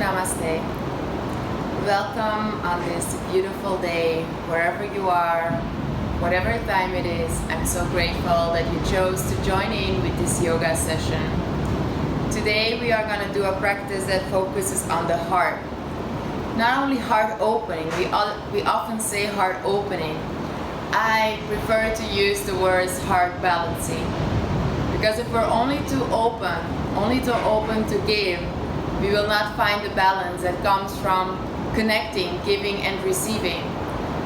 Namaste. Welcome on this beautiful day, wherever you are, whatever time it is. I'm so grateful that you chose to join in with this yoga session. Today we are going to do a practice that focuses on the heart. Not only heart opening, we often say heart opening. I prefer to use the words heart balancing. Because if we're only too open to give, we will not find the balance that comes from connecting, giving and receiving.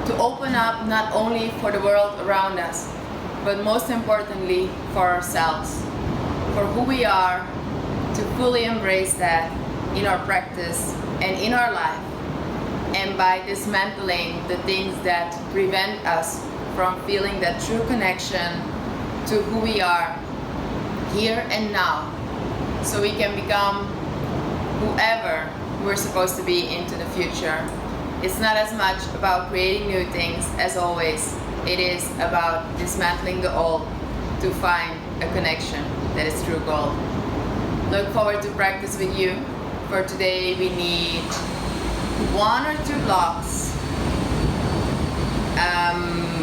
To open up not only for the world around us, but most importantly for ourselves, for who we are, to fully embrace that in our practice and in our life, and by dismantling the things that prevent us from feeling that true connection to who we are here and now, so we can become whoever we're supposed to be into the future. It's not as much about creating new things as always. It is about dismantling the old to find a connection that is true gold. Look forward to practice with you. For today we need 1 or 2 blocks,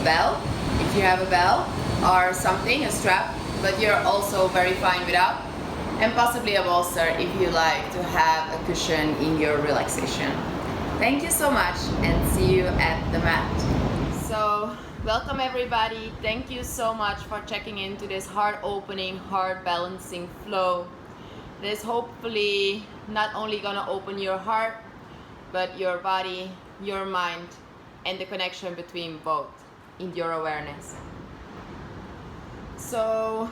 bell, if you have a bell, or something, a strap, but you're also very fine without, and possibly a bolster if you like to have a cushion in your relaxation. Thank you so much and see you at the mat. So, welcome everybody. Thank you so much for checking into this heart opening, heart balancing flow. That is hopefully not only gonna open your heart, but your body, your mind, and the connection between both in your awareness. So,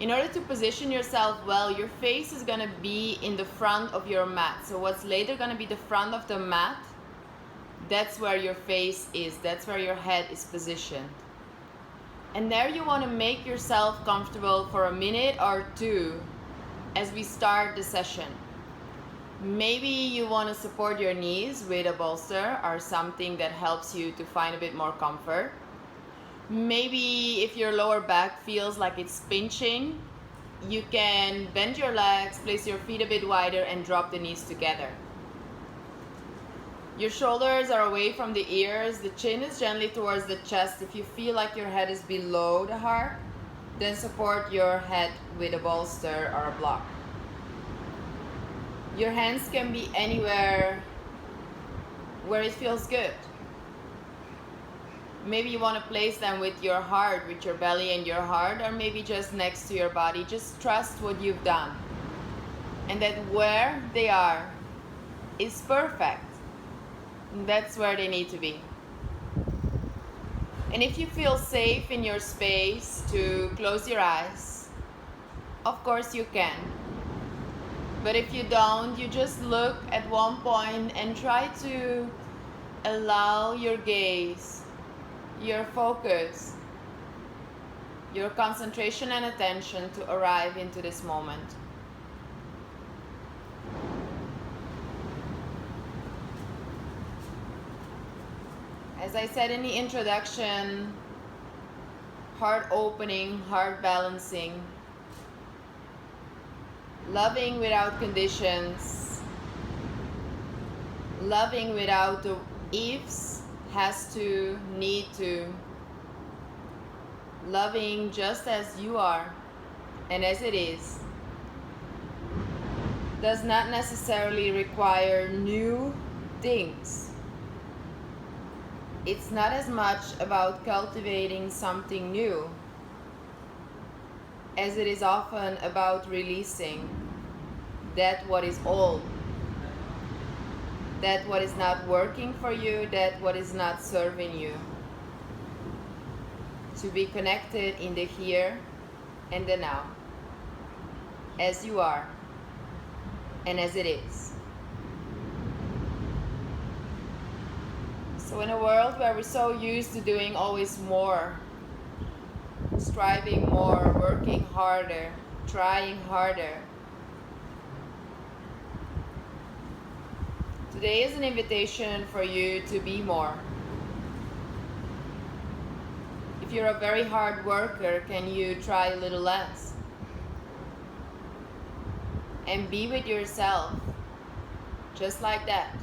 in order to position yourself well, your face is gonna be in the front of your mat. So what's later gonna be the front of the mat, that's where your face is, that's where your head is positioned. And there you wanna make yourself comfortable for a minute or 2 as we start the session. Maybe you wanna support your knees with a bolster or something that helps you to find a bit more comfort. Maybe if your lower back feels like it's pinching, you can bend your legs, place your feet a bit wider and drop the knees together. Your shoulders are away from the ears, the chin is gently towards the chest. If you feel like your head is below the heart, then support your head with a bolster or a block. Your hands can be anywhere where it feels good. Maybe you want to place them with your heart, with your belly and your heart, or maybe just next to your body. Just trust what you've done. And that where they are is perfect. And that's where they need to be. And if you feel safe in your space to close your eyes, of course you can. But if you don't, you just look at one point and try to allow your gaze, your focus, your concentration and attention to arrive into this moment. As I said in the introduction, heart opening, heart balancing, loving without conditions, loving without the ifs, has to, need to, loving just as you are and as it is, does not necessarily require new things. It's not as much about cultivating something new as it is often about releasing that what is old, that what is not working for you, that what is not serving you. To be connected in the here and the now, as you are and as it is. So in a world where we're so used to doing always more, striving more, working harder, trying harder, today is an invitation for you to be more. If you're a very hard worker, can you try a little less? And be with yourself. Just like that.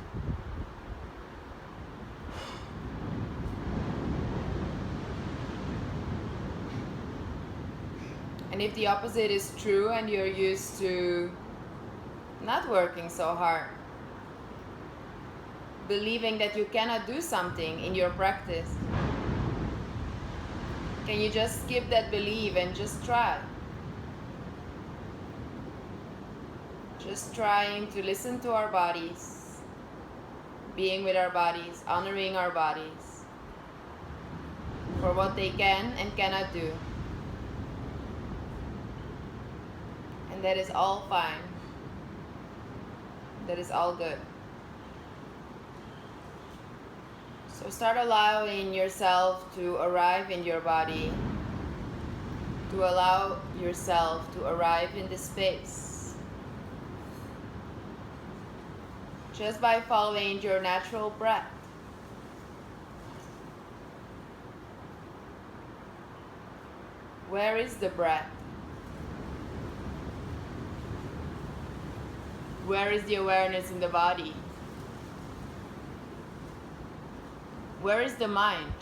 And if the opposite is true and you're used to not working so hard, believing that you cannot do something in your practice, can you just skip that belief and just try? Just trying to listen to our bodies, being with our bodies, honoring our bodies for what they can and cannot do. And that is all fine. That is all good. So start allowing yourself to arrive in your body, to allow yourself to arrive in this space. Just by following your natural breath. Where is the breath? Where is the awareness in the body? Where is the mind?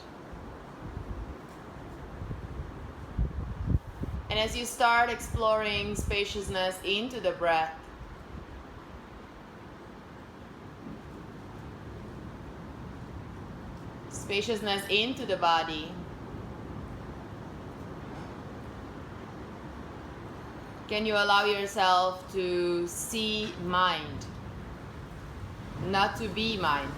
And as you start exploring spaciousness into the breath, spaciousness into the body, can you allow yourself to see mind, not to be mind?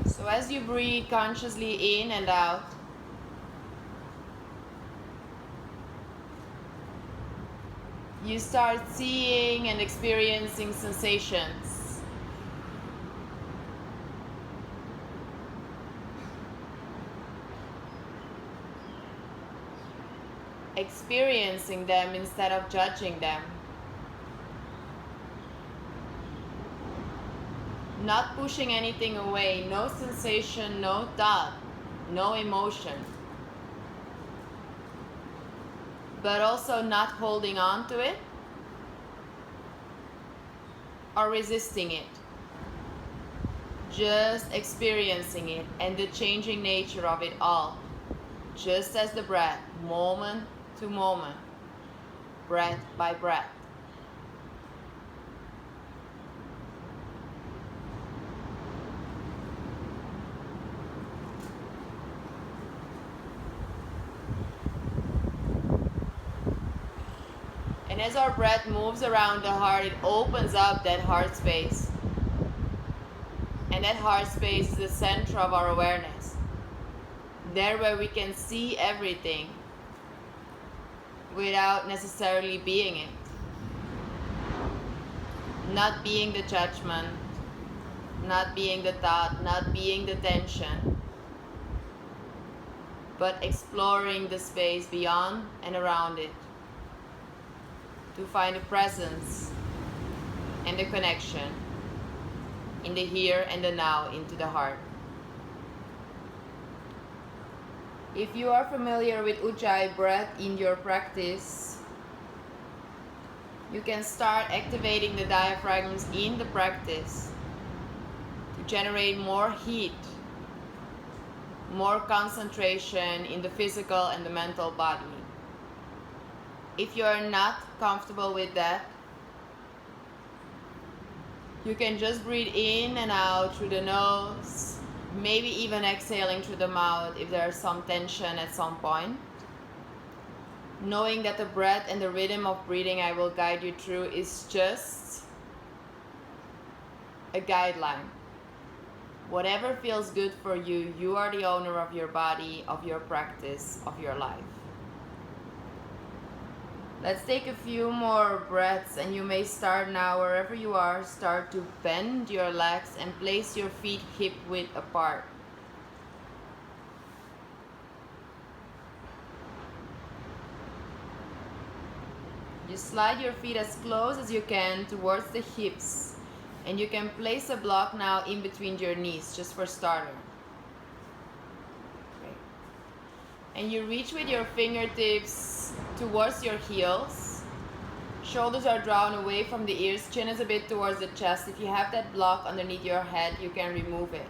So as you breathe consciously in and out, you start seeing and experiencing sensations. Experiencing them instead of judging them. Not pushing anything away, no sensation, no thought, no emotion. But also not holding on to it or resisting it. Just experiencing it and the changing nature of it all. Just as the breath, moment to moment, breath by breath. And as our breath moves around the heart, it opens up that heart space. And that heart space is the center of our awareness. There where we can see everything without necessarily being it. Not being the judgment, not being the thought, not being the tension, but exploring the space beyond and around it to find the presence and the connection in the here and the now into the heart. If you are familiar with Ujjayi breath in your practice, you can start activating the diaphragms in the practice to generate more heat, more concentration in the physical and the mental body. If you are not comfortable with that, you can just breathe in and out through the nose, maybe even exhaling through the mouth if there is some tension at some point. Knowing that the breath and the rhythm of breathing I will guide you through is just a guideline. Whatever feels good for you, you are the owner of your body, of your practice, of your life. Let's take a few more breaths, and you may start now wherever you are. Start to bend your legs and place your feet hip width apart. You slide your feet as close as you can towards the hips, and you can place a block now in between your knees just for starter. Okay. And you reach with your fingertips towards your heels, Shoulders are drawn away from the ears, chin is a bit towards the chest. If you have that block underneath your head, you can remove it.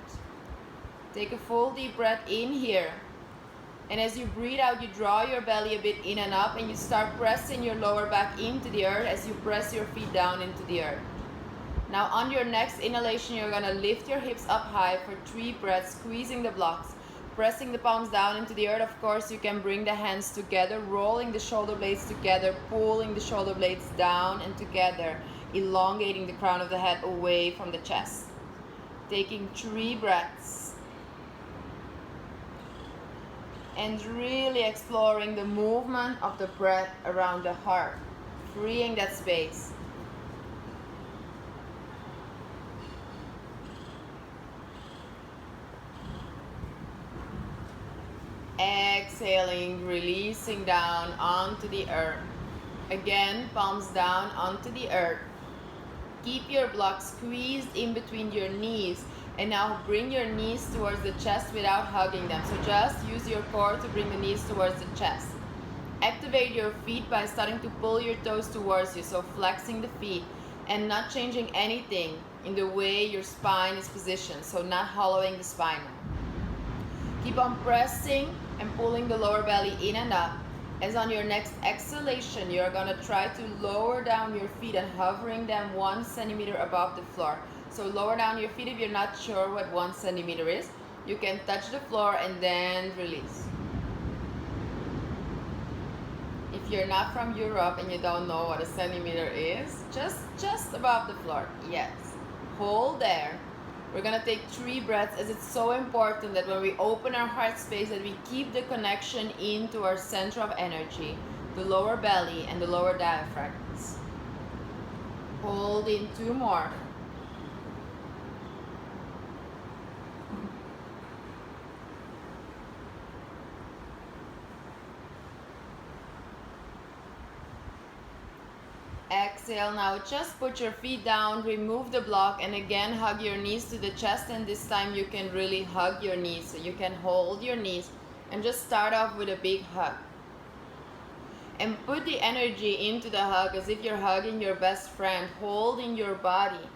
Take a full deep breath in here. And as you breathe out, you draw your belly a bit in and up, and you start pressing your lower back into the earth as you press your feet down into the earth. Now on your next inhalation, you're gonna lift your hips up high for 3 breaths, squeezing the blocks, pressing the palms down into the earth. Of course, you can bring the hands together, rolling the shoulder blades together, pulling the shoulder blades down and together, elongating the crown of the head away from the chest. Taking 3 breaths. And really exploring the movement of the breath around the heart, freeing that space. Exhaling, releasing down onto the earth. Again, palms down onto the earth. Keep your blocks squeezed in between your knees. And now bring your knees towards the chest without hugging them. So just use your core to bring the knees towards the chest. Activate your feet by starting to pull your toes towards you. So flexing the feet and not changing anything in the way your spine is positioned. So not hollowing the spine. Keep on pressing and pulling the lower belly in and up. As on your next exhalation, you're going to try to lower down your feet and hovering them 1 centimeter above the floor. So lower down your feet if you're not sure what 1 centimeter is. You can touch the floor and then release. If you're not from Europe and you don't know what a centimeter is, just above the floor. Yes. Hold there. We're going to take 3 breaths, as it's so important that when we open our heart space that we keep the connection into our center of energy, the lower belly and the lower diaphragms. Hold in 2 more. Exhale. Now just put your feet down, remove the block, and again hug your knees to the chest, and this time you can really hug your knees. So you can hold your knees and just start off with a big hug. And put the energy into the hug as if you're hugging your best friend, holding your body.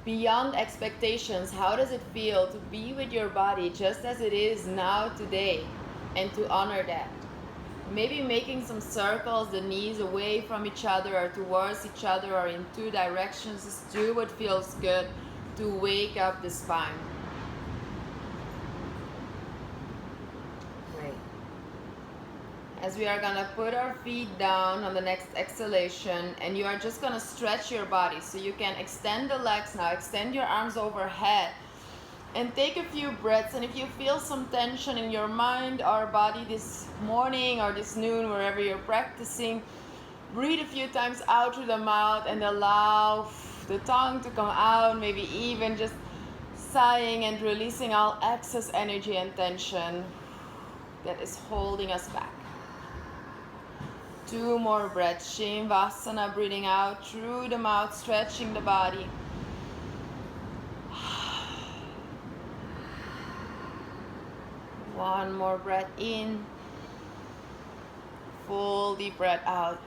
Beyond expectations, how does it feel to be with your body just as it is now today and to honor that? Maybe making some circles, the knees away from each other or towards each other or in 2 directions. Just do what feels good to wake up the spine. Great. As we are gonna put our feet down on the next exhalation, and you are just gonna stretch your body. So you can extend the legs now, extend your arms overhead. And take a few breaths, and if you feel some tension in your mind or body this morning or this noon, wherever you're practicing, breathe a few times out through the mouth and allow the tongue to come out, maybe even just sighing and releasing all excess energy and tension that is holding us back. 2 more breaths. Shavasana, breathing out through the mouth, stretching the body. 1 more breath in. Full deep breath out.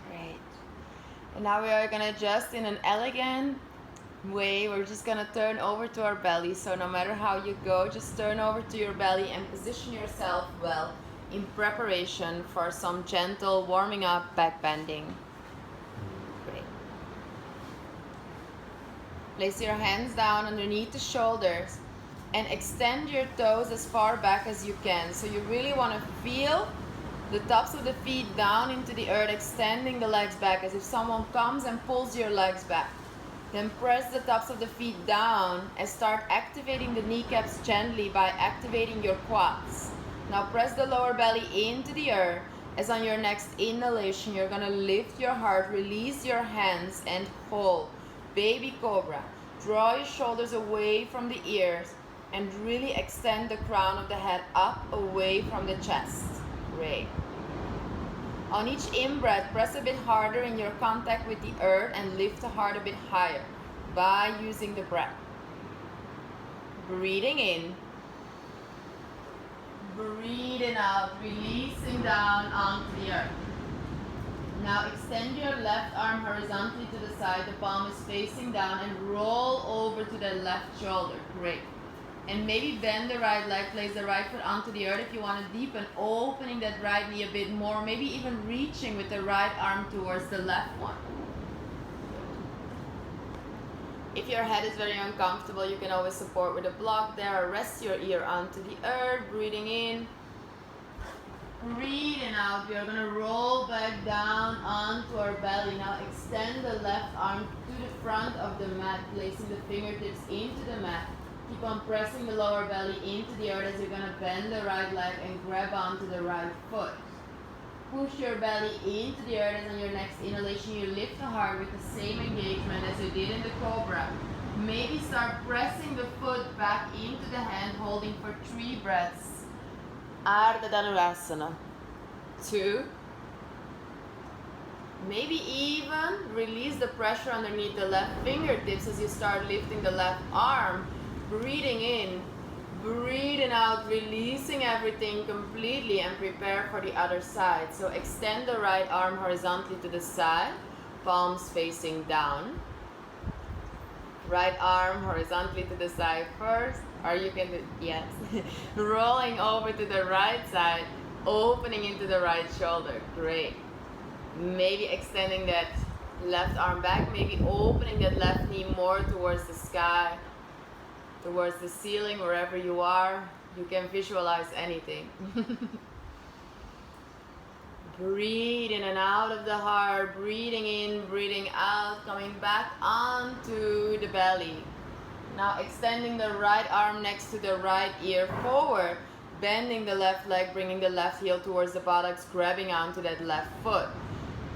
Great. And now we are gonna just, in an elegant way, we're just gonna turn over to our belly. So no matter how you go, just turn over to your belly and position yourself well in preparation for some gentle warming up back bending. Great. Place your hands down underneath the shoulders and extend your toes as far back as you can. So you really want to feel the tops of the feet down into the earth, extending the legs back as if someone comes and pulls your legs back. Then press the tops of the feet down and start activating the kneecaps gently by activating your quads. Now press the lower belly into the earth. As on your next inhalation, you're going to lift your heart, release your hands, and hold. Baby cobra. Draw your shoulders away from the ears and really extend the crown of the head up away from the chest. Great. On each in-breath, press a bit harder in your contact with the earth and lift the heart a bit higher by using the breath. Breathing in. Breathing out, releasing down onto the earth. Now extend your left arm horizontally to the side, the palm is facing down, and roll over to the left shoulder. Great. And maybe bend the right leg, place the right foot onto the earth if you want to deepen, opening that right knee a bit more, maybe even reaching with the right arm towards the left one. If your head is very uncomfortable, you can always support with a block there, or rest your ear onto the earth, breathing in. Breathing out, we are going to roll back down onto our belly. Now extend the left arm to the front of the mat, placing the fingertips into the mat. Keep on pressing the lower belly into the earth as you're going to bend the right leg and grab onto the right foot. Push your belly into the earth, and on your next inhalation you lift the heart with the same engagement as you did in the cobra. Maybe start pressing the foot back into the hand, holding for 3 breaths. Urdhva Dhanurasana. 2. Maybe even release the pressure underneath the left fingertips as you start lifting the left arm. Breathing in, breathing out, releasing everything completely, and prepare for the other side. So extend the right arm horizontally to the side, palms facing down. Right arm horizontally to the side first, or you can do, yes, rolling over to the right side, opening into the right shoulder. Great. Maybe extending that left arm back, maybe opening that left knee more towards the sky, towards the ceiling, wherever you are. You can visualize anything. Breathe in and out of the heart, breathing in, breathing out, coming back onto the belly. Now extending the right arm next to the right ear forward, bending the left leg, bringing the left heel towards the buttocks, grabbing onto that left foot.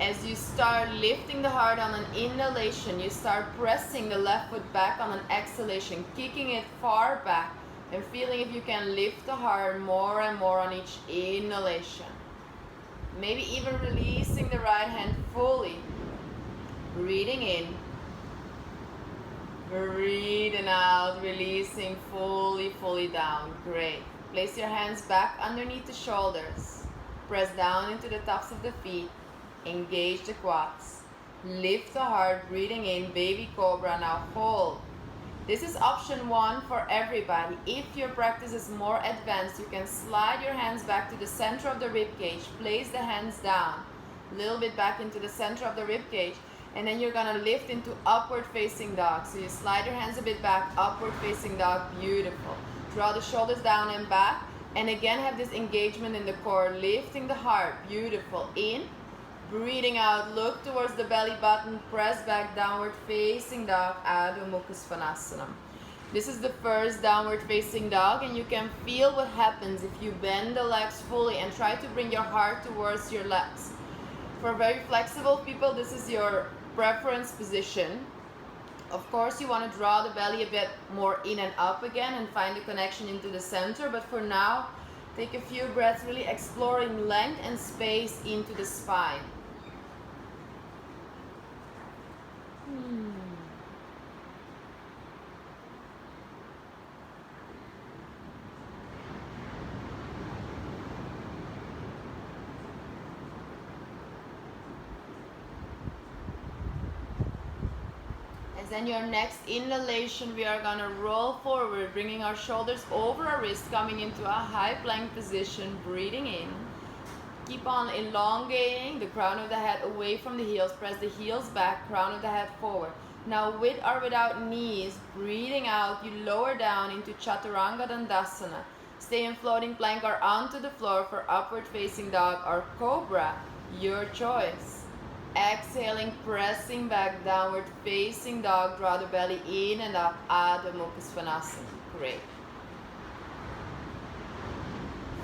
As you start lifting the heart on an inhalation, you start pressing the left foot back on an exhalation, kicking it far back, and feeling if you can lift the heart more and more on each inhalation. Maybe even releasing the right hand fully. Breathing in. Breathing out, releasing fully down. Great. Place your hands back underneath the shoulders. Press down into the tops of the feet. Engage the quads. Lift the heart, breathing in, baby cobra. Now hold. This is option 1 for everybody. If your practice is more advanced, you can slide your hands back to the center of the rib cage. Place the hands down, a little bit back into the center of the rib cage, and then you're gonna lift into upward facing dog. So you slide your hands a bit back, upward facing dog, beautiful. Draw the shoulders down and back, and again have this engagement in the core, lifting the heart, beautiful. In, breathing out, look towards the belly button, press back, downward facing dog, Adho Mukha Svanasana. This is the first downward facing dog, and you can feel what happens if you bend the legs fully and try to bring your heart towards your legs. For very flexible people, this is your preference position. Of course, you want to draw the belly a bit more in and up again and find the connection into the center, but for now, take a few breaths, really exploring length and space into the spine. As in your next inhalation, we are going to roll forward, bringing our shoulders over our wrists, coming into a high plank position, breathing in. Keep on elongating the crown of the head away from the heels. Press the heels back, crown of the head forward. Now with or without knees, breathing out, you lower down into Chaturanga Dandasana. Stay in floating plank or onto the floor for upward facing dog or cobra, your choice. Exhaling, pressing back, downward facing dog, draw the belly in and up, Adho Mukha Svanasana. Great.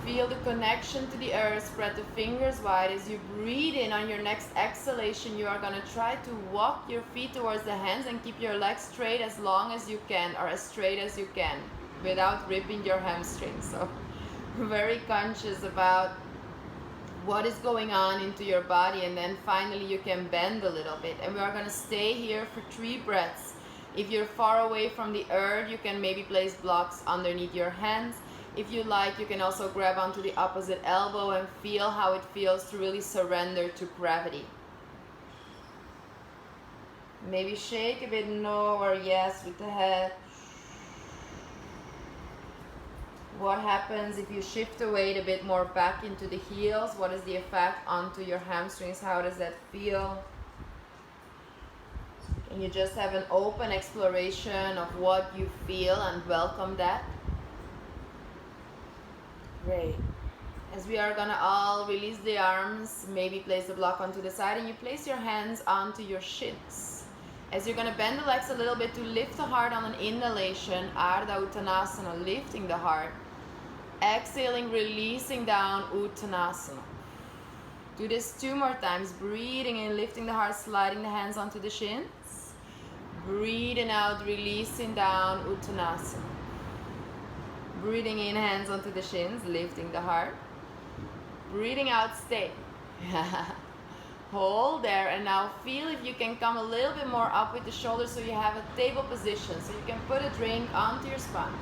Feel the connection to the earth, spread the fingers wide. As you breathe in on your next exhalation, you are going to try to walk your feet towards the hands and keep your legs straight as long as you can, or as straight as you can, without ripping your hamstrings. So very conscious about what is going on into your body, and then finally you can bend a little bit. And we are going to stay here for 3 breaths. If you're far away from the earth, you can maybe place blocks underneath your hands. If you like, you can also grab onto the opposite elbow and feel how it feels to really surrender to gravity. Maybe shake a bit no or yes with the head. What happens if you shift the weight a bit more back into the heels? What is the effect onto your hamstrings? How does that feel? And you just have an open exploration of what you feel and welcome that. Great. As we are gonna all release the arms, maybe place the block onto the side, and you place your hands onto your shins. As you're gonna bend the legs a little bit to lift the heart on an inhalation, Urdhva Dhanurasana, lifting the heart. Exhaling, releasing down, Uttanasana. Do this 2 more times. Breathing in, lifting the heart, sliding the hands onto the shins. Breathing out, releasing down, Uttanasana. Breathing in, hands onto the shins, lifting the heart. Breathing out, stay. Hold there, and now feel if you can come a little bit more up with the shoulders so you have a table position. So you can put a drink onto your spine.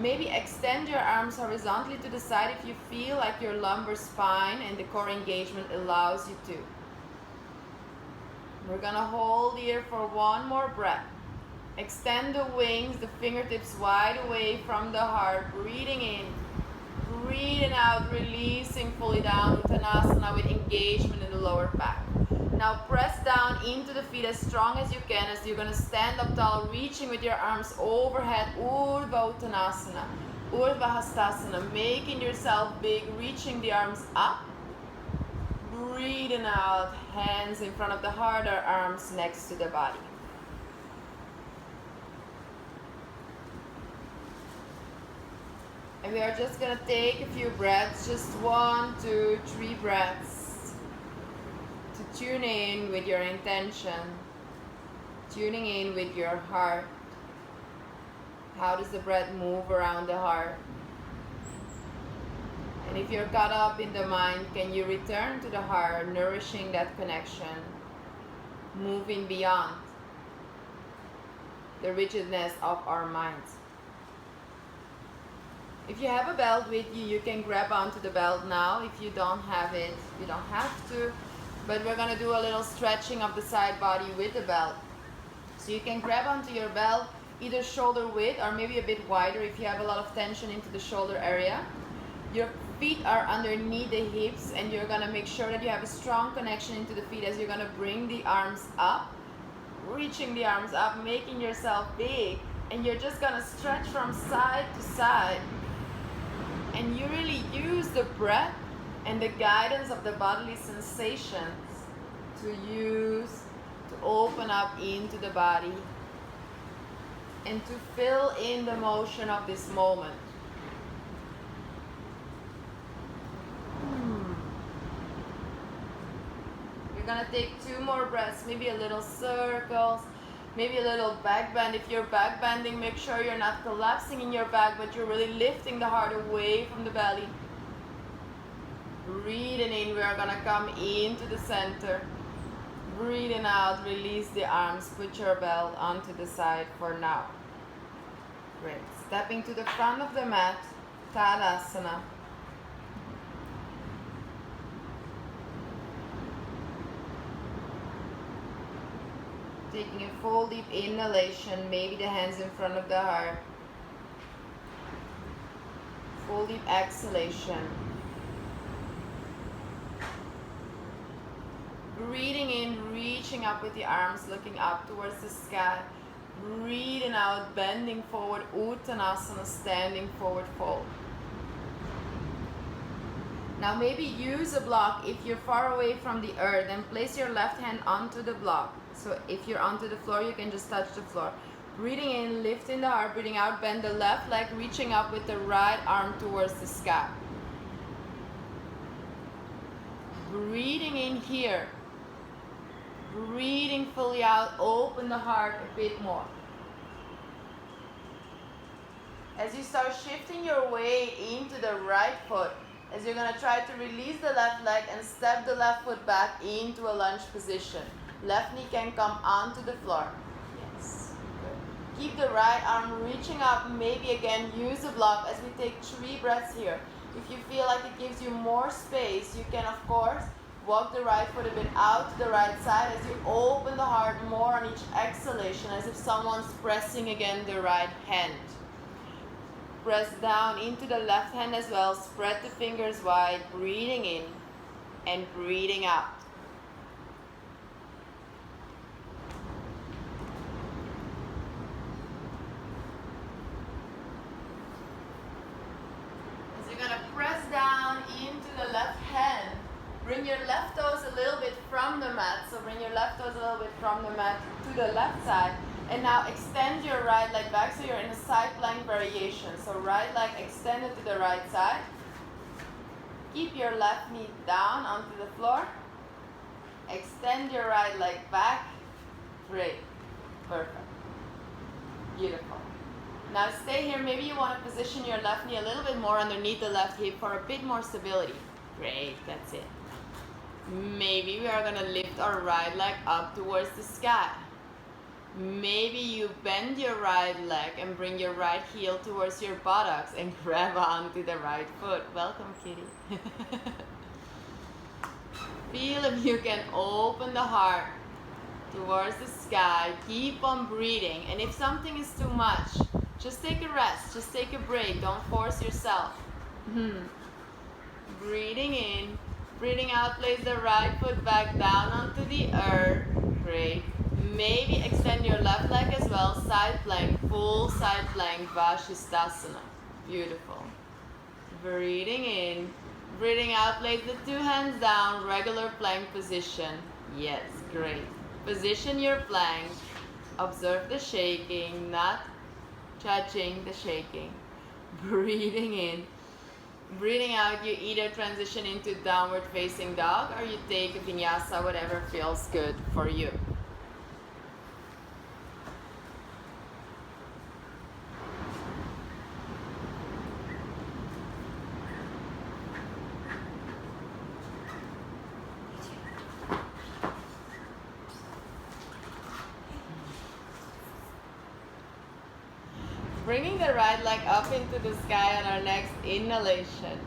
Maybe extend your arms horizontally to the side if you feel like your lumbar spine and the core engagement allows you to. We're gonna hold here for 1 more breath. Extend the wings, the fingertips wide away from the heart. Breathing in, breathing out, releasing fully down, Uttanasana with engagement in the lower back. Now press down into the feet as strong as you can as you're going to stand up tall, reaching with your arms overhead, Urdhva Uttanasana, Urdhva Hastasana, making yourself big, reaching the arms up. Breathing out, hands in front of the heart or arms next to the body. And we are just going to take a few breaths, just 1, 2, 3 breaths. To tune in with your intention, tuning in with your heart. How does the breath move around the heart? And if you're caught up in the mind, can you return to the heart, nourishing that connection, moving beyond the rigidness of our minds? If you have a belt with you, you can grab onto the belt now. If you don't have it, you don't have to. But we're gonna do a little stretching of the side body with the belt. So you can grab onto your belt, either shoulder width or maybe a bit wider if you have a lot of tension into the shoulder area. Your feet are underneath the hips and you're gonna make sure that you have a strong connection into the feet as you're gonna bring the arms up, reaching the arms up, making yourself big, and you're just gonna stretch from side to side. And you really use the breath and the guidance of the bodily sensations to open up into the body and to fill in the motion of this moment. You're gonna take 2 more breaths, maybe a little circles, maybe a little back bend. If you're back bending, make sure you're not collapsing in your back, but you're really lifting the heart away from the belly. Breathing in, we are gonna come into the center. Breathing out, release the arms, put your belt onto the side for now. Great. Stepping to the front of the mat, Tadasana. Taking a full deep inhalation, maybe the hands in front of the heart. Full deep exhalation. Breathing in, reaching up with the arms, looking up towards the sky. Breathing out, bending forward, Uttanasana, standing forward fold. Now maybe use a block if you're far away from the earth, and place your left hand onto the block. So if you're onto the floor, you can just touch the floor. Breathing in, lifting the heart, breathing out, bend the left leg, reaching up with the right arm towards the sky. Breathing in here. Breathing fully out, open the heart a bit more. As you start shifting your weight into the right foot, as you're going to try to release the left leg and step the left foot back into a lunge position. Left knee can come onto the floor. Yes. Good. Keep the right arm reaching up. Maybe again use a block as we take 3 breaths here. If you feel like it gives you more space, you can of course Walk the right foot a bit out to the right side as you open the heart more on each exhalation, as if someone's pressing again the right hand. Press down into the left hand as well. Spread the fingers wide, breathing in and breathing out. As you're going to press down into the left hand, bring your left toes a little bit from the mat. So bring your left toes a little bit from the mat to the left side. And now extend your right leg back so you're in a side plank variation. So right leg extended to the right side. Keep your left knee down onto the floor. Extend your right leg back. Great. Perfect. Beautiful. Now stay here. Maybe you want to position your left knee a little bit more underneath the left hip for a bit more stability. Great. That's it. Maybe we are going to lift our right leg up towards the sky. Maybe you bend your right leg and bring your right heel towards your buttocks and grab onto the right foot. Welcome, kitty. Feel if you can open the heart towards the sky. Keep on breathing. And if something is too much, just take a rest. Just take a break. Don't force yourself. Breathing in. Breathing out, place the right foot back down onto the earth. Great. Maybe extend your left leg as well. Side plank, full side plank, Vashisthasana. Beautiful. Breathing in. Breathing out, place the two hands down, regular plank position. Yes, great. Position your plank. Observe the shaking, not judging the shaking. Breathing in. Breathing out, you either transition into downward facing dog or you take a vinyasa, whatever feels good for you. Bringing the right leg up into the sky on our next inhalation.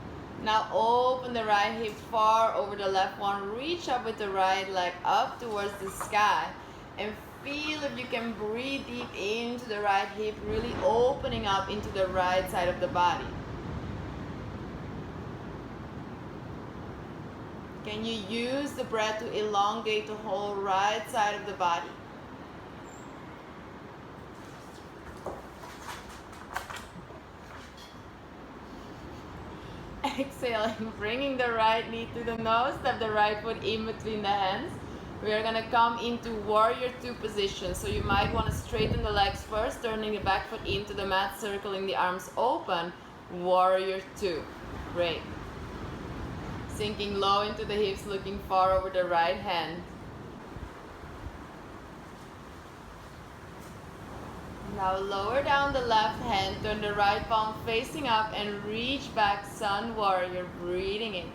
Now open the right hip far over the left one. Reach up with the right leg up towards the sky. And feel if you can breathe deep into the right hip, really opening up into the right side of the body. Can you use the breath to elongate the whole right side of the body? Exhaling, bringing the right knee to the nose, step the right foot in between the hands. We are going to come into warrior two position. So you might want to straighten the legs first, turning the back foot into the mat, circling the arms open. Warrior two. Great. Sinking low into the hips, looking far over the right hand. Now lower down the left hand, turn the right palm facing up and reach back, sun warrior, breathing in.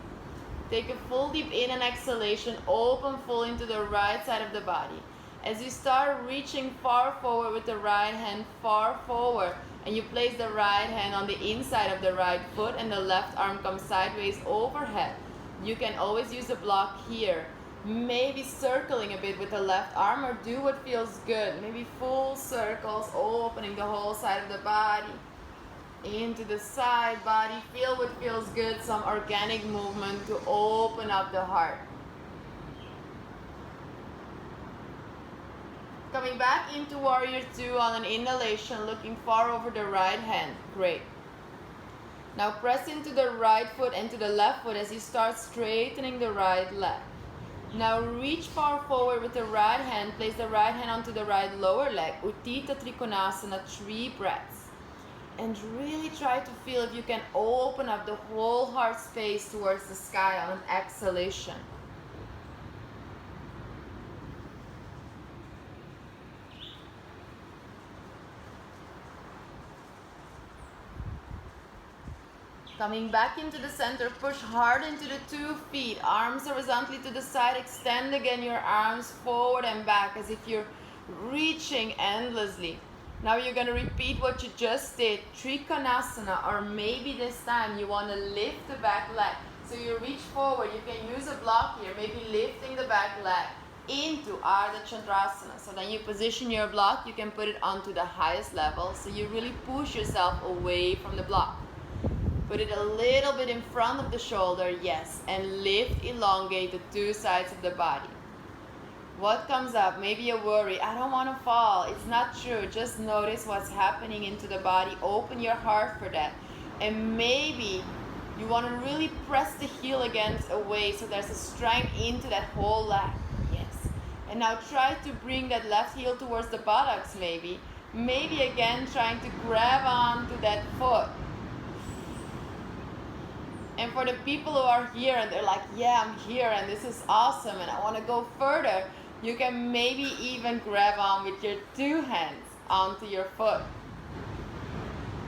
Take a full deep in and exhalation, open full into the right side of the body. As you start reaching far forward with the right hand, far forward, and you place the right hand on the inside of the right foot and the left arm comes sideways overhead. You can always use a block here. Maybe circling a bit with the left arm or do what feels good. Maybe full circles, opening the whole side of the body. Into the side body, feel what feels good, some organic movement to open up the heart. Coming back into warrior two on an inhalation, looking far over the right hand. Great. Now press into the right foot and to the left foot as you start straightening the right leg. Now reach far forward with the right hand, place the right hand onto the right lower leg, Utthita Trikonasana, 3 breaths. And really try to feel if you can open up the whole heart space towards the sky on an exhalation. Coming back into the center, push hard into the 2 feet, arms horizontally to the side, extend again your arms forward and back as if you're reaching endlessly. Now you're going to repeat what you just did, Trikonasana, or maybe this time you want to lift the back leg. So you reach forward, you can use a block here, maybe lifting the back leg into Urdhva Dhanurasana. So then you position your block, you can put it onto the highest level, so you really push yourself away from the block. Put it a little bit in front of the shoulder, yes, and lift, elongate the two sides of the body. What comes up? Maybe a worry, I don't want to fall. It's not true. Just notice what's happening into the body. Open your heart for that. And maybe you want to really press the heel against away so there's a strength into that whole leg. Yes. And now try to bring that left heel towards the buttocks maybe. Maybe again trying to grab onto that foot. And for the people who are here and they're like, yeah, I'm here and this is awesome and I want to go further, you can maybe even grab on with your two hands onto your foot.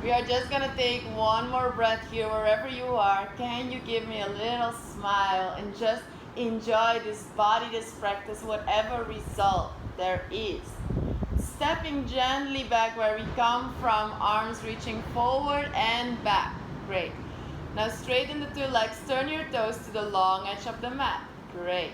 We are just going to take one more breath here wherever you are. Can you give me a little smile and just enjoy this body, this practice, whatever result there is. Stepping gently back where we come from, arms reaching forward and back. Great. Now straighten the two legs, turn your toes to the long edge of the mat. Great.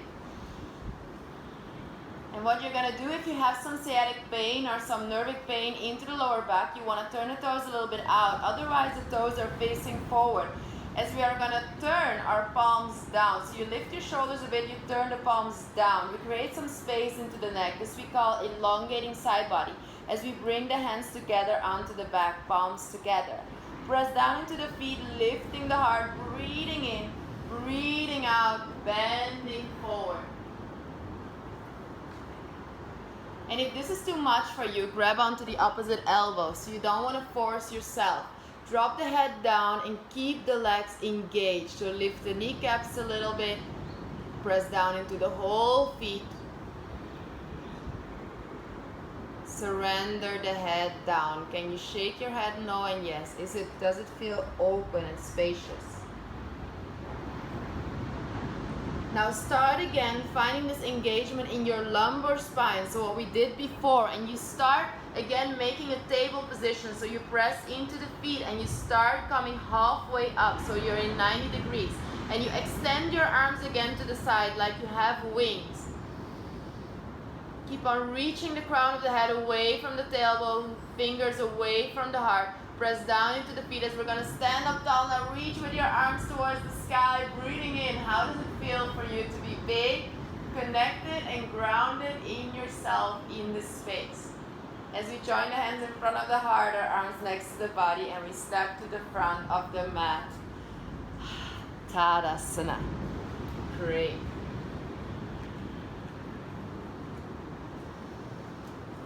And what you're going to do if you have some sciatic pain or some nervic pain into the lower back, you want to turn the toes a little bit out. Otherwise the toes are facing forward. As we are going to turn our palms down. So you lift your shoulders a bit, you turn the palms down. We create some space into the neck. This we call elongating side body. As we bring the hands together onto the back, palms together. Press down into the feet, lifting the heart, breathing in, breathing out, bending forward. And if this is too much for you, grab onto the opposite elbow. So you don't want to force yourself. Drop the head down and keep the legs engaged. So lift the kneecaps a little bit. Press down into the whole feet. Surrender the head down. Can you shake your head no and yes? Does it feel open and spacious? Now start again finding this engagement in your lumbar spine. So what we did before, and you start again making a table position. So you press into the feet and you start coming halfway up. So you're in 90 degrees. And you extend your arms again to the side like you have wings. Keep on reaching the crown of the head away from the tailbone, fingers away from the heart. Press down into the feet as we're going to stand up tall. Now reach with your arms towards the sky, breathing in. How does it feel for you to be big, connected, and grounded in yourself in this space? As we join the hands in front of the heart, our arms next to the body, and we step to the front of the mat. Natarajasana. Great.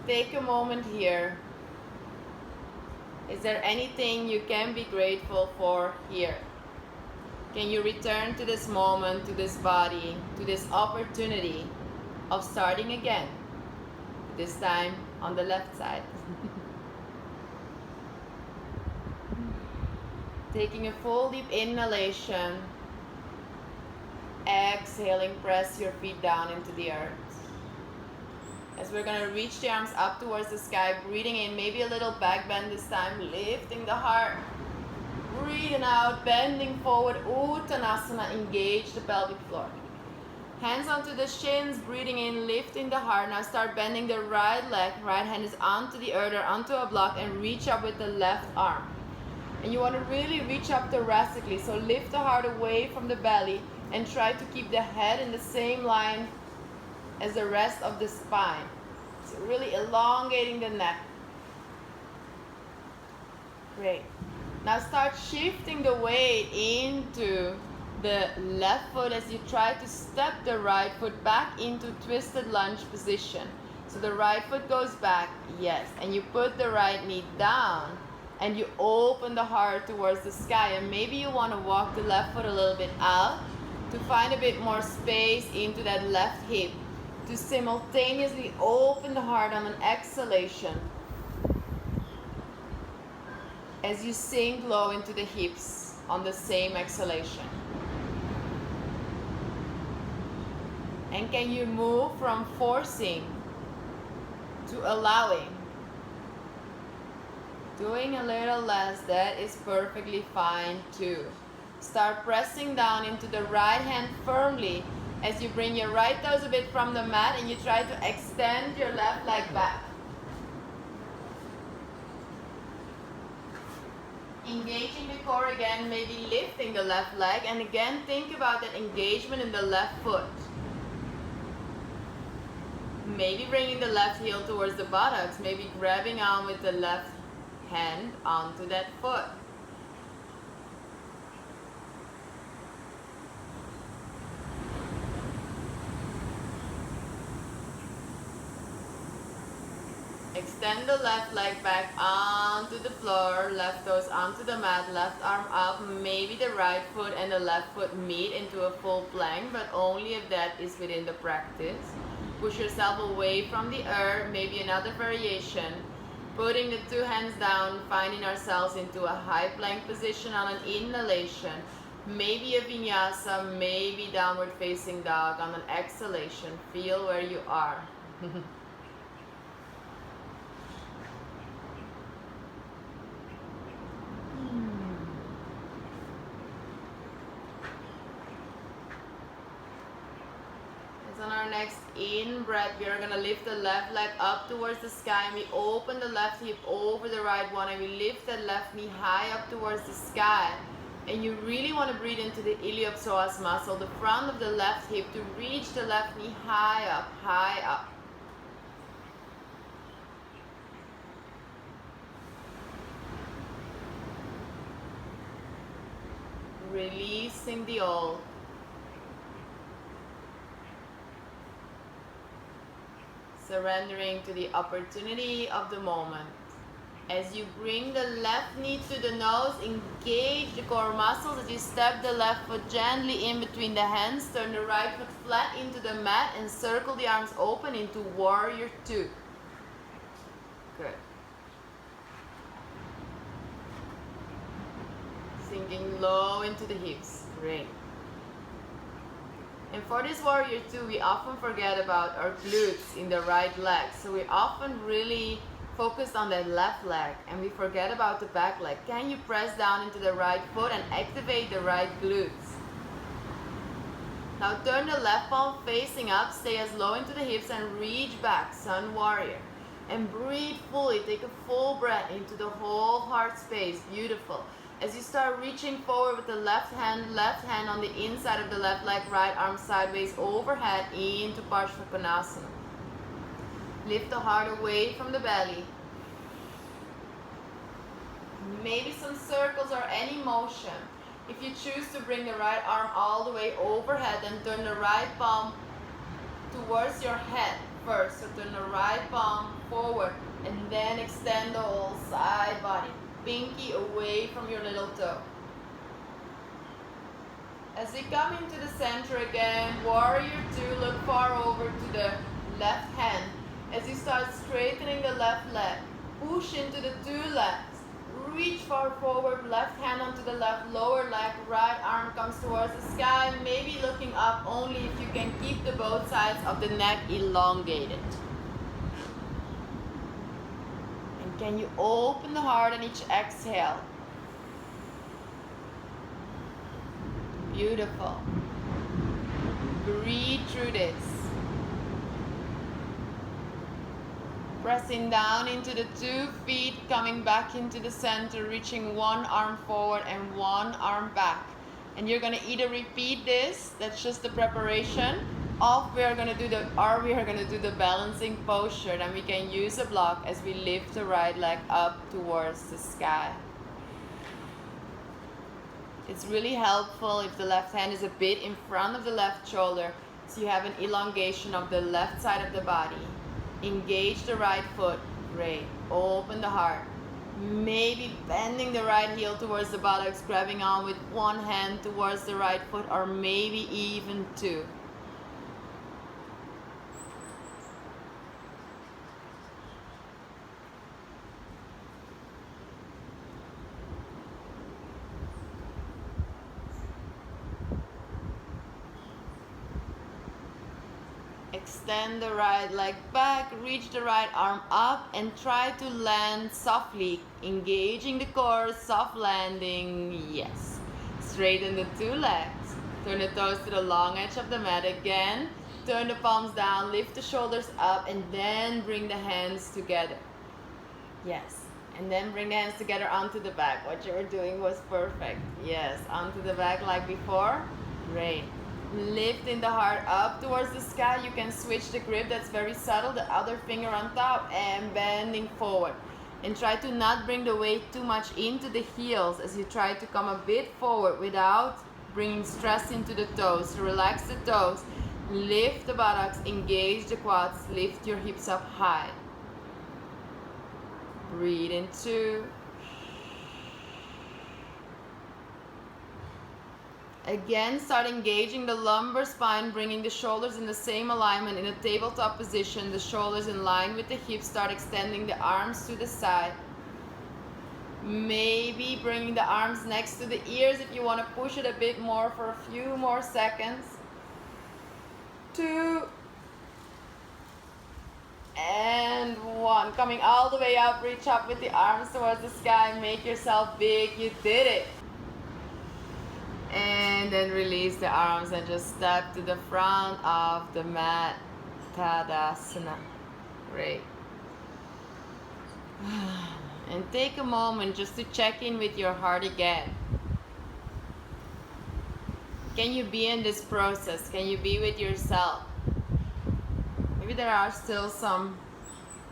Take a moment here. Is there anything you can be grateful for here? Can you return to this moment, to this body, to this opportunity of starting again? This time on the left side. Taking a full deep inhalation. Exhaling, press your feet down into the earth. As we're going to reach the arms up towards the sky, breathing in, maybe a little back bend this time, lifting the heart. Breathing out, bending forward, Uttanasana, engage the pelvic floor. Hands onto the shins, breathing in, lifting the heart. Now start bending the right leg, right hand is onto the earth or onto a block and reach up with the left arm. And you want to really reach up thoracically, so lift the heart away from the belly and try to keep the head in the same line as the rest of the spine. So really elongating the neck. Great. Now start shifting the weight into the left foot as you try to step the right foot back into twisted lunge position. So the right foot goes back, yes, and you put the right knee down and you open the heart towards the sky, and maybe you want to walk the left foot a little bit out to find a bit more space into that left hip, to simultaneously open the heart on an exhalation as you sink low into the hips on the same exhalation. And can you move from forcing to allowing? Doing a little less, that is perfectly fine too. Start pressing down into the right hand firmly as you bring your right toes a bit from the mat and you try to extend your left leg back. Engaging the core again, maybe lifting the left leg, and again think about that engagement in the left foot. Maybe bringing the left heel towards the buttocks, maybe grabbing on with the left hand onto that foot. Extend the left leg back onto the floor, left toes onto the mat, left arm up, maybe the right foot and the left foot meet into a full plank, but only if that is within the practice. Push yourself away from the earth, maybe another variation. Putting the two hands down, finding ourselves into a high plank position on an inhalation. Maybe a vinyasa, maybe downward facing dog on an exhalation. Feel where you are. On our next in breath, we are going to lift the left leg up towards the sky and we open the left hip over the right one and we lift that left knee high up towards the sky. And you really want to breathe into the iliopsoas muscle, the front of the left hip, to reach the left knee high up, high up. Releasing the old. Surrendering to the opportunity of the moment. As you bring the left knee to the nose, engage the core muscles as you step the left foot gently in between the hands. Turn the right foot flat into the mat and circle the arms open into warrior two. Good. Sinking low into the hips. Great. And for this warrior two, we often forget about our glutes in the right leg. So we often really focus on that left leg and we forget about the back leg. Can you press down into the right foot and activate the right glutes? Now turn the left palm facing up, stay as low into the hips and reach back, sun warrior. And breathe fully, take a full breath into the whole heart space, beautiful. As you start reaching forward with the left hand on the inside of the left leg, right arm sideways overhead into Parsvakonasana. Lift the heart away from the belly. Maybe some circles or any motion. If you choose to bring the right arm all the way overhead, then turn the right palm towards your head first. So turn the right palm forward and then extend the whole side body. Pinky away from your little toe. As we come into the center again, warrior two, look far over to the left hand. As you start straightening the left leg, push into the two legs. Reach far forward, left hand onto the left lower leg, right arm comes towards the sky, maybe looking up only if you can keep the both sides of the neck elongated. Can you open the heart on each exhale? Beautiful. Breathe through this. Pressing down into the 2 feet, coming back into the center, reaching one arm forward and one arm back. And you're going to either repeat this, that's just the preparation, or we are going to do the balancing posture, and we can use a block as we lift the right leg up towards the sky. It's really helpful if the left hand is a bit in front of the left shoulder, so you have an elongation of the left side of the body. Engage the right foot. Great. Open the heart. Maybe bending the right heel towards the buttocks, grabbing on with one hand towards the right foot, or maybe even two. Extend the right leg back, reach the right arm up and try to land softly, engaging the core, soft landing, yes. Straighten the two legs. Turn the toes to the long edge of the mat again. Turn the palms down, lift the shoulders up, and then bring the hands together. Yes. And then bring the hands together onto the back. What you were doing was perfect. Yes, onto the back like before. Great. Lifting the heart up towards the sky. You can switch the grip. That's very subtle. The other finger on top and bending forward. And try to not bring the weight too much into the heels as you try to come a bit forward without bringing stress into the toes. So relax the toes. Lift the buttocks. Engage the quads. Lift your hips up high. Breathe in 2. Again, start engaging the lumbar spine, bringing the shoulders in the same alignment in a tabletop position. The shoulders in line with the hips. Start extending the arms to the side. Maybe bringing the arms next to the ears if you want to push it a bit more for a few more seconds. 2. And 1. Coming all the way up, reach up with the arms towards the sky. Make yourself big. You did it. And then release the arms and just step to the front of the mat. Tadasana. Great. And take a moment just to check in with your heart again. Can you be in this process? Can you be with yourself? Maybe there are still some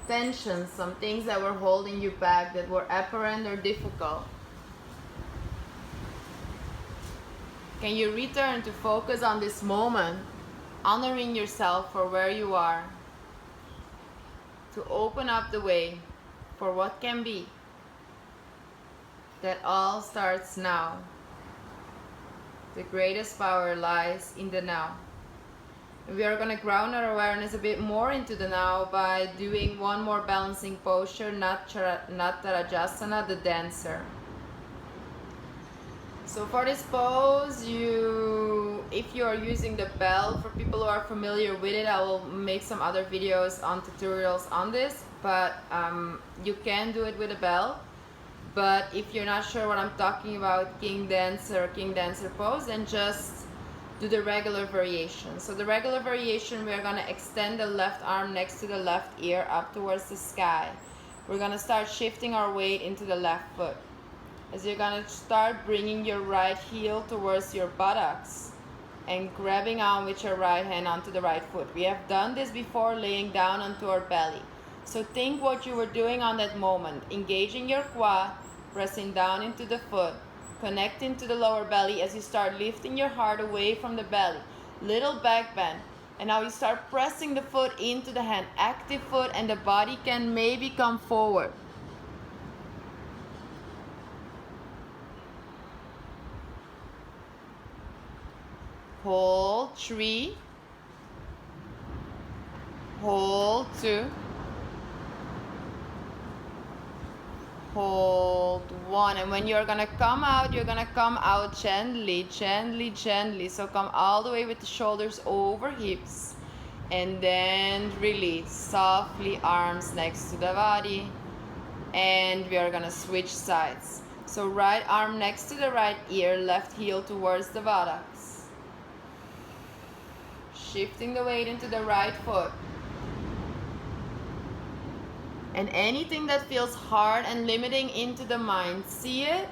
tensions, some things that were holding you back that were apparent or difficult. Can you return to focus on this moment, honoring yourself for where you are, to open up the way for what can be? That all starts now. The greatest power lies in the now. We are going to ground our awareness a bit more into the now by doing one more balancing posture, Natarajasana, the dancer. So for this pose, if you are using the bell, for people who are familiar with it, I will make some other videos on tutorials on this, but you can do it with a bell. But if you're not sure what I'm talking about, King Dancer pose, then just do the regular variation. So the regular variation, we're going to extend the left arm next to the left ear up towards the sky. We're going to start shifting our weight into the left foot. As you're going to start bringing your right heel towards your buttocks and grabbing on with your right hand onto the right foot. We have done this before, laying down onto our belly. So think what you were doing on that moment. Engaging your quad, pressing down into the foot, connecting to the lower belly as you start lifting your heart away from the belly. Little back bend. And now you start pressing the foot into the hand. Active foot, and the body can maybe come forward. Hold 3, hold 2, hold 1. And when you're gonna come out, you're gonna come out gently, gently, gently. So come all the way with the shoulders over hips, and then release softly, arms next to the body. And we are gonna switch sides. So right arm next to the right ear, left heel towards the buttocks. Shifting the weight into the right foot. And anything that feels hard and limiting into the mind, see it,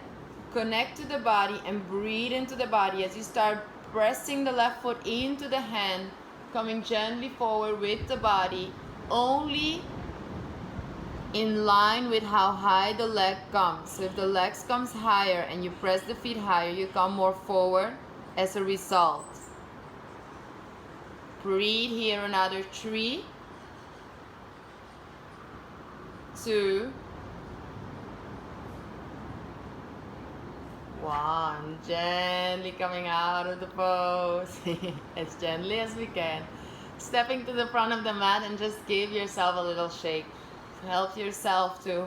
connect to the body, and breathe into the body as you start pressing the left foot into the hand, coming gently forward with the body, only in line with how high the leg comes. So if the legs comes higher and you press the feet higher, you come more forward as a result. Breathe here, another 3, 2, 1. Gently coming out of the pose. As gently as we can. Stepping to the front of the mat and just give yourself a little shake. Help yourself to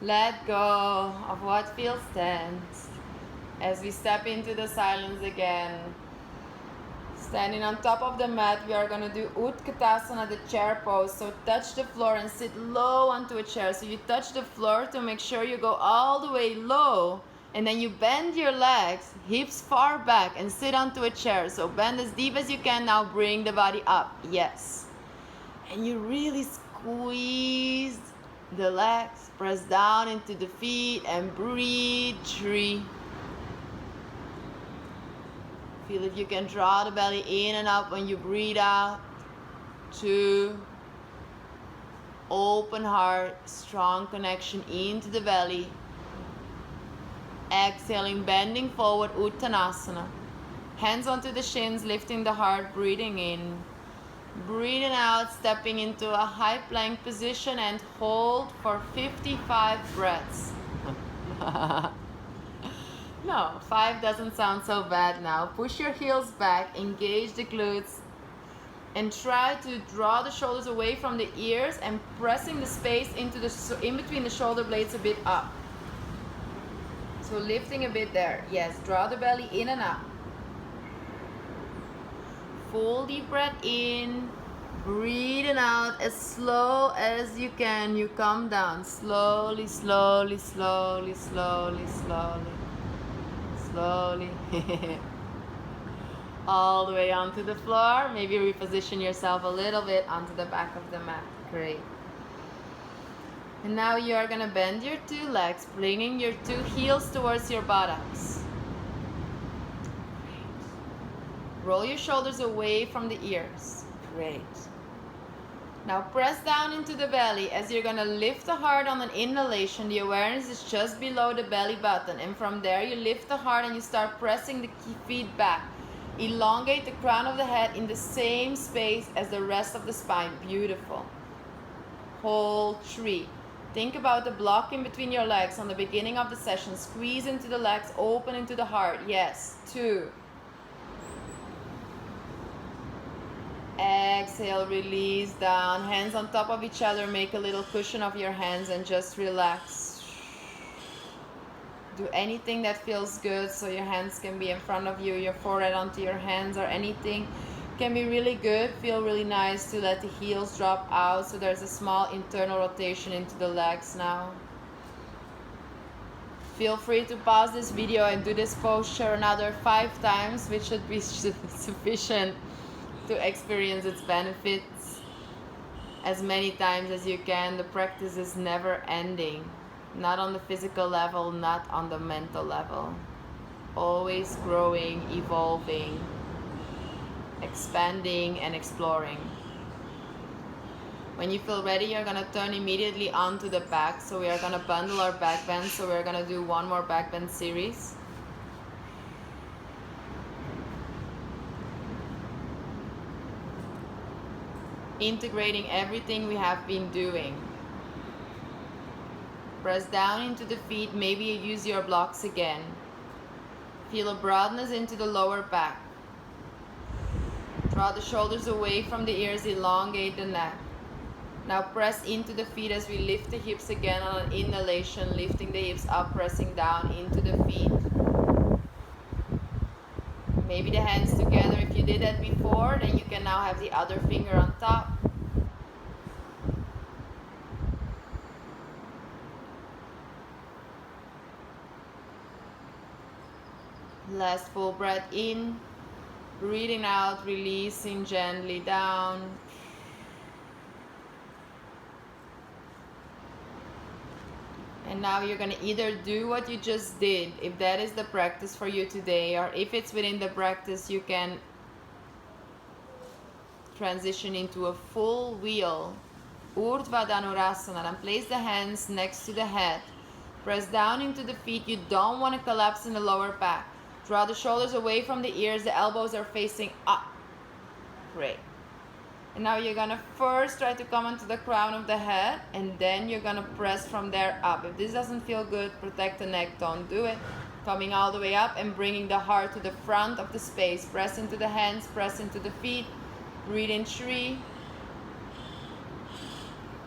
let go of what feels tense. As we step into the silence again. Standing on top of the mat, we are going to do Utkatasana, the chair pose. So touch the floor and sit low onto a chair. So you touch the floor to make sure you go all the way low And then you bend your legs, hips far back, and sit onto a chair. So bend as deep as you can. Now bring the body up. Yes. And you really squeeze the legs. Press down into the feet and breathe. 3. Feel if you can draw the belly in and up when you breathe out. 2. Open heart, strong connection into the belly. Exhaling, bending forward, Uttanasana. Hands onto the shins, lifting the heart, breathing in. Breathing out, stepping into a high plank position and hold for 55 breaths. No, 5 doesn't sound so bad now. Push your heels back, engage the glutes, and try to draw the shoulders away from the ears and pressing the space into in between the shoulder blades a bit up. So lifting a bit there. Yes, draw the belly in and up. Full deep breath in. Breathing out as slow as you can. You come down slowly, slowly, slowly, slowly, slowly. Slowly. All the way onto the floor. Maybe reposition yourself a little bit onto the back of the mat. Great. And now you are going to bend your 2 legs, bringing your 2 heels towards your buttocks. Great. Roll your shoulders away from the ears. Great. Now press down into the belly as you're going to lift the heart on an inhalation. The awareness is just below the belly button. And from there you lift the heart and you start pressing the feet back. Elongate the crown of the head in the same space as the rest of the spine. Beautiful. Hold 3. Think about the block in between your legs on the beginning of the session. Squeeze into the legs, open into the heart. Yes. 2. Exhale, release down. Hands on top of each other. Make a little cushion of your hands and just relax. Do anything that feels good, so your hands can be in front of you, your forehead onto your hands, or anything can be really good. Feel really nice to let the heels drop out, so there's a small internal rotation into the legs now. Feel free to pause this video and do this posture another 5 times, which should be sufficient to experience its benefits as many times as you can. The practice is never ending. Not on the physical level, not on the mental level. Always growing, evolving, expanding, and exploring. When you feel ready, you're going to turn immediately onto the back. So we are going to bundle our back bend. So we're going to do 1 more back bend series. Integrating everything we have been doing. Press down into the feet. Maybe you use your blocks again. Feel a broadness into the lower back. Draw the shoulders away from the ears. Elongate the neck. Now press into the feet as we lift the hips again on an inhalation. Lifting the hips up, pressing down into the feet. Maybe the hands together. If you did that before, then you can now have the other finger on top. Last full breath in. Breathing out, releasing gently down. And now you're going to either do what you just did, if that is the practice for you today, or if it's within the practice, you can transition into a full wheel, Urdhva Dhanurasana, and place the hands next to the head. Press down into the feet. You don't want to collapse in the lower back. Draw the shoulders away from the ears. The elbows are facing up. Great. And now you're going to first try to come onto the crown of the head, and then you're going to press from there up. If this doesn't feel good, protect the neck, don't do it. Coming all the way up and bringing the heart to the front of the space. Press into the hands, press into the feet. Breathe in 3.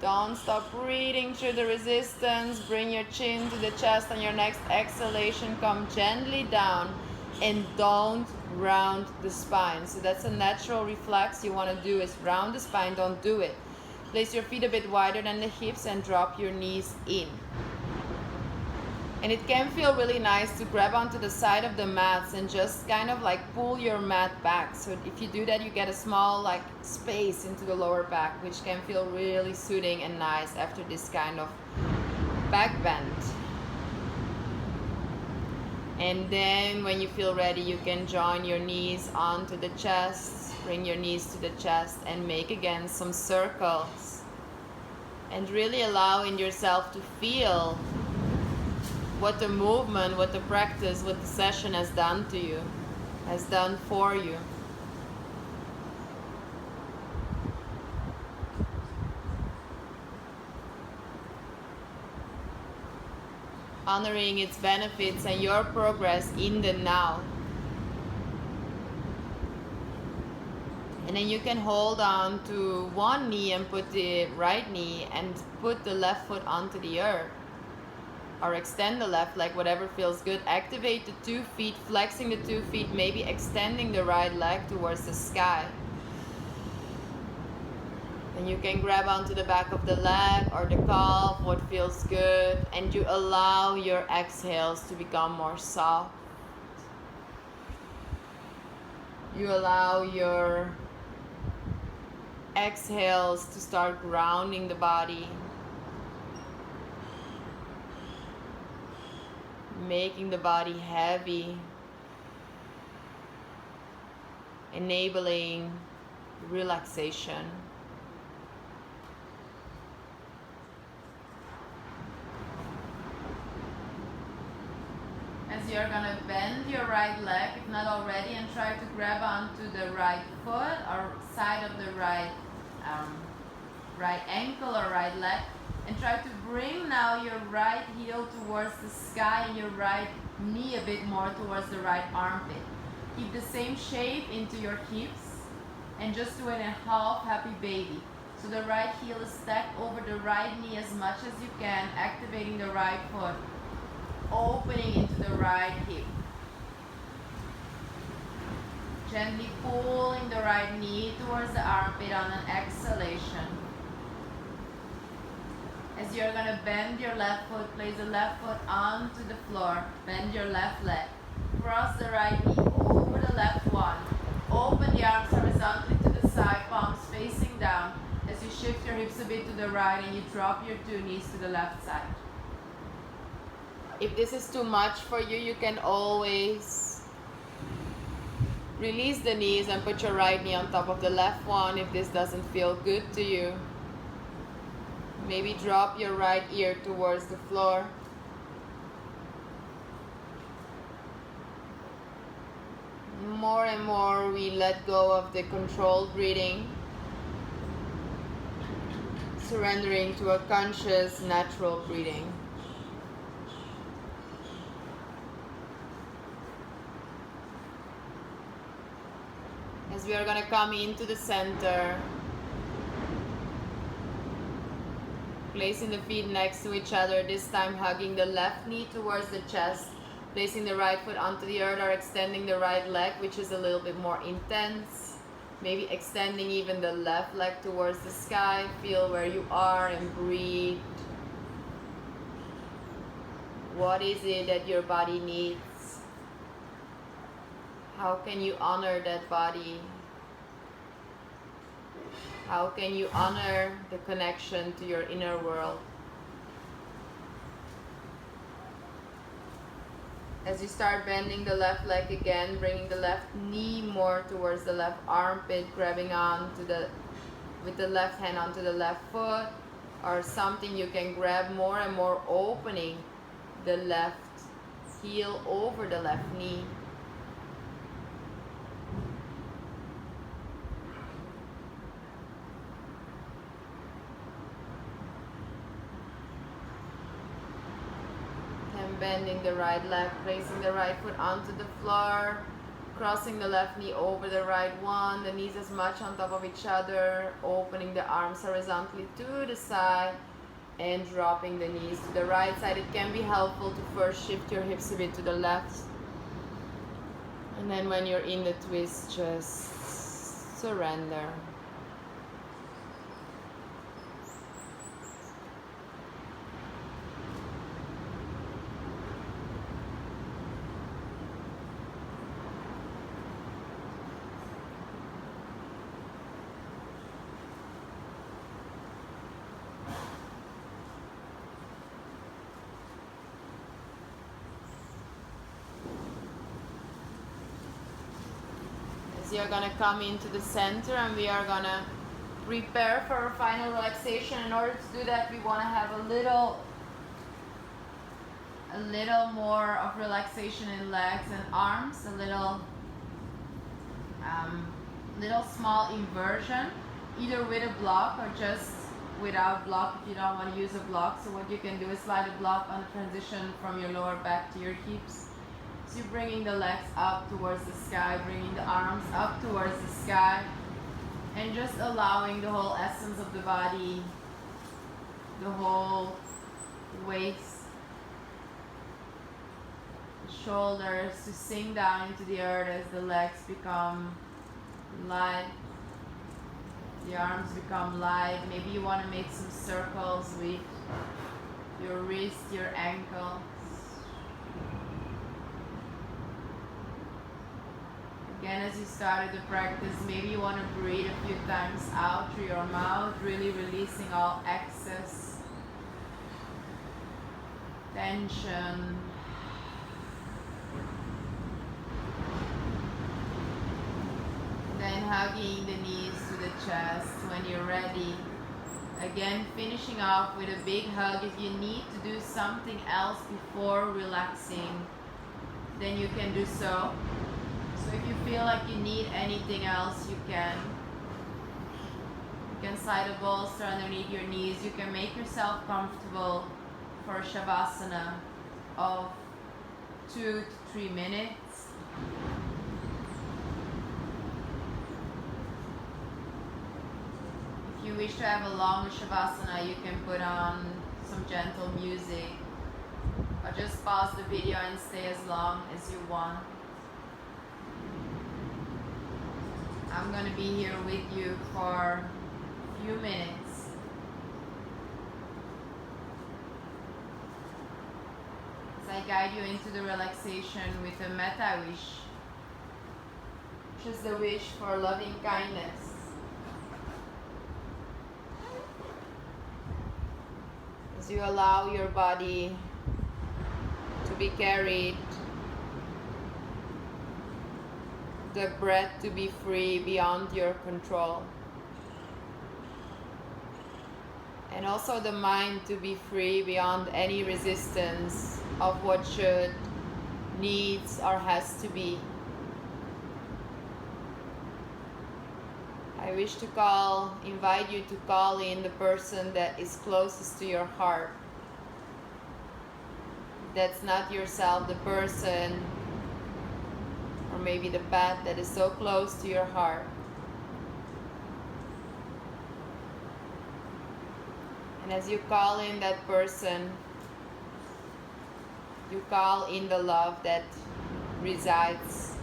Don't stop breathing through the resistance. Bring your chin to the chest on your next exhalation. Come gently down and don't round the spine. So that's a natural reflex you want to do, is round the spine, don't do it. Place your feet a bit wider than the hips and drop your knees in. And it can feel really nice to grab onto the side of the mats and just kind of like pull your mat back. So if you do that, you get a small like space into the lower back, which can feel really soothing and nice after this kind of back bend. And then when you feel ready, you can join your knees onto the chest, bring your knees to the chest and make again some circles. And really allowing yourself to feel what the movement, what the practice, what the session has done to you, has done for you. Honoring its benefits and your progress in the now. And then you can hold on to one knee and put the right knee and put the left foot onto the earth. Or extend the left leg, whatever feels good. Activate the 2 feet, flexing the 2 feet, maybe extending the right leg towards the sky. Then you can grab onto the back of the leg or the calf, what feels good. And you allow your exhales to become more soft. You allow your exhales to start grounding the body. Making the body heavy, enabling relaxation. As you're gonna bend your right leg, if not already, and try to grab onto the right foot or side of the right ankle or right leg. And try to bring now your right heel towards the sky and your right knee a bit more towards the right armpit. Keep the same shape into your hips and just do it in half happy baby. So the right heel is stacked over the right knee as much as you can, activating the right foot, opening into the right hip. Gently pulling the right knee towards the armpit on an exhalation. As you're going to bend your left foot, place the left foot onto the floor. Bend your left leg. Cross the right knee over the left one. Open the arms horizontally to the side, palms facing down. As you shift your hips a bit to the right and you drop your 2 knees to the left side. If this is too much for you, you can always release the knees and put your right knee on top of the left one if this doesn't feel good to you. Maybe drop your right ear towards the floor. More and more we let go of the controlled breathing, surrendering to a conscious, natural breathing. As we are going to come into the center, placing the feet next to each other, this time hugging the left knee towards the chest, placing the right foot onto the earth or extending the right leg, which is a little bit more intense. Maybe extending even the left leg towards the sky. Feel where you are and breathe. What is it that your body needs? How can you honor that body? How can you honor the connection to your inner world? As you start bending the left leg again, bringing the left knee more towards the left armpit, grabbing on to with the left hand onto the left foot, or something you can grab more and more, opening the left heel over the left knee. Bending the right leg, placing the right foot onto the floor, crossing the left knee over the right one, the knees as much on top of each other, opening the arms horizontally to the side and dropping the knees to the right side. It can be helpful to first shift your hips a bit to the left, and then when you're in the twist, just surrender. So you're gonna come into the center and we are gonna prepare for our final relaxation. In order to do that, we wanna have a little more of relaxation in legs and arms, a little small inversion, either with a block or just without block if you don't want to use a block. So what you can do is slide a block on the transition from your lower back to your hips. So you're bringing the legs up towards the sky, bringing the arms up towards the sky, and just allowing the whole essence of the body, the whole waist, the shoulders to sink down into the earth as the legs become light, the arms become light. Maybe you want to make some circles with your wrist, your ankles. Again, as you started the practice, maybe you want to breathe a few times out through your mouth, really releasing all excess tension. Then hugging the knees to the chest when you're ready. Again, finishing off with a big hug. If you need to do something else before relaxing, then you can do so. So if you feel like you need anything else, you can. You can slide a bolster underneath your knees. You can make yourself comfortable for a Shavasana of 2 to 3 minutes. If you wish to have a longer Shavasana, you can put on some gentle music or just pause the video and stay as long as you want. I'm going to be here with you for a few minutes. As I guide you into the relaxation with a metta wish, which is the wish for loving kindness. As you allow your body to be carried, the breath to be free beyond your control, and also the mind to be free beyond any resistance of what should, needs, or has to be. I wish to invite you to call in the person that is closest to your heart. That's not yourself, the person or maybe the path that is so close to your heart. And as you call in that person, you call in the love that resides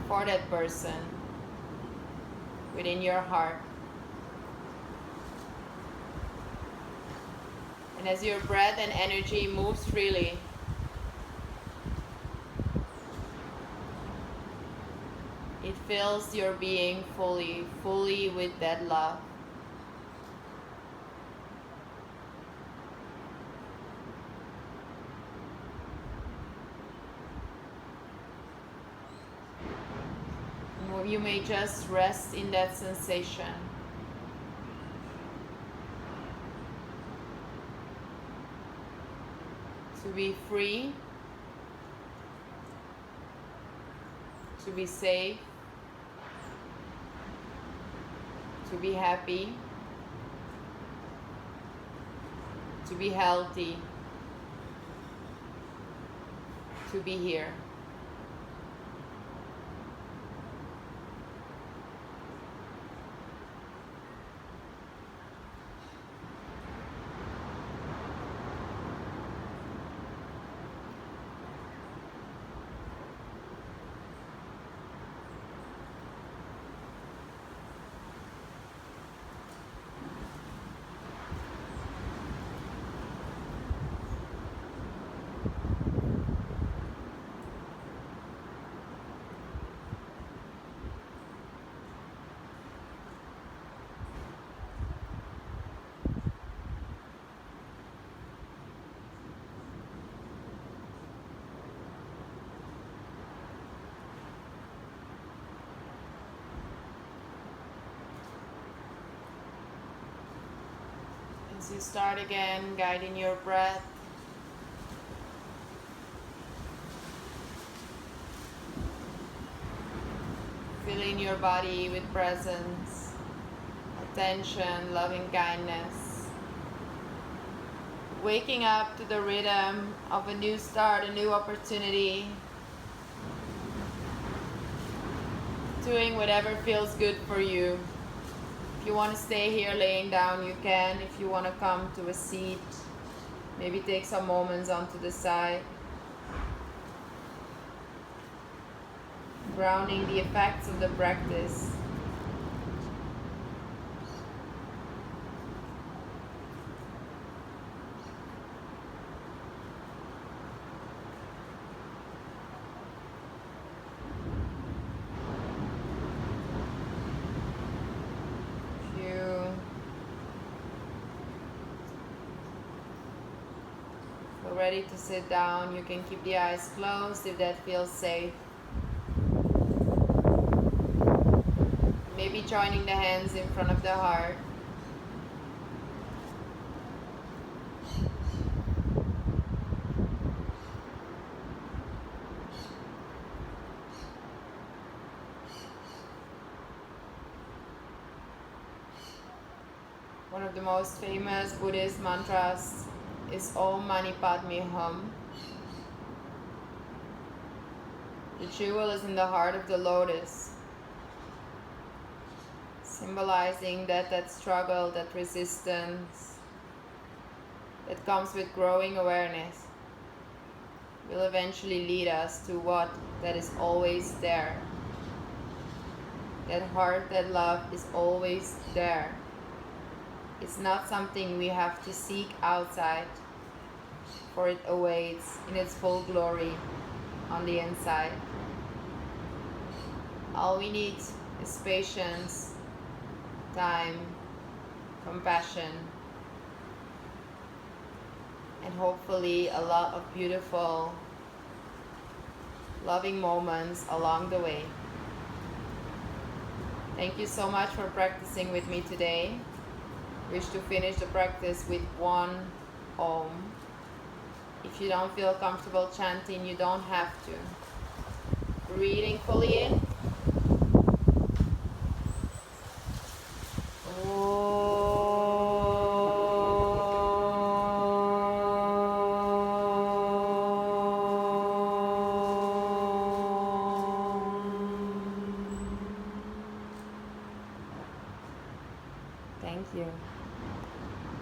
for that person within your heart. And as your breath and energy moves freely, it fills your being fully with that love. And you may just rest in that sensation. To be free, to be safe, to be happy, to be healthy, to be here. As you start again, guiding your breath. Filling your body with presence, attention, loving kindness. Waking up to the rhythm of a new start, a new opportunity. Doing whatever feels good for you. If you want to stay here laying down, you can. If you want to come to a seat, maybe take some moments onto the side. Grounding the effects of the practice. If you feel ready to sit down, you can keep the eyes closed if that feels safe. Maybe joining the hands in front of the heart. One of the most famous Buddhist mantras is Om Mani Padme Hum. The jewel is in the heart of the lotus, symbolizing that struggle, that resistance that comes with growing awareness will eventually lead us to what that is always there. That heart, that love is always there. It's not something we have to seek outside, for it awaits in its full glory on the inside. All we need is patience, time, compassion, and hopefully a lot of beautiful, loving moments along the way. Thank you so much for practicing with me today. Wish to finish the practice with one Om. If you don't feel comfortable chanting, you don't have to. Breathing fully in. Thank you.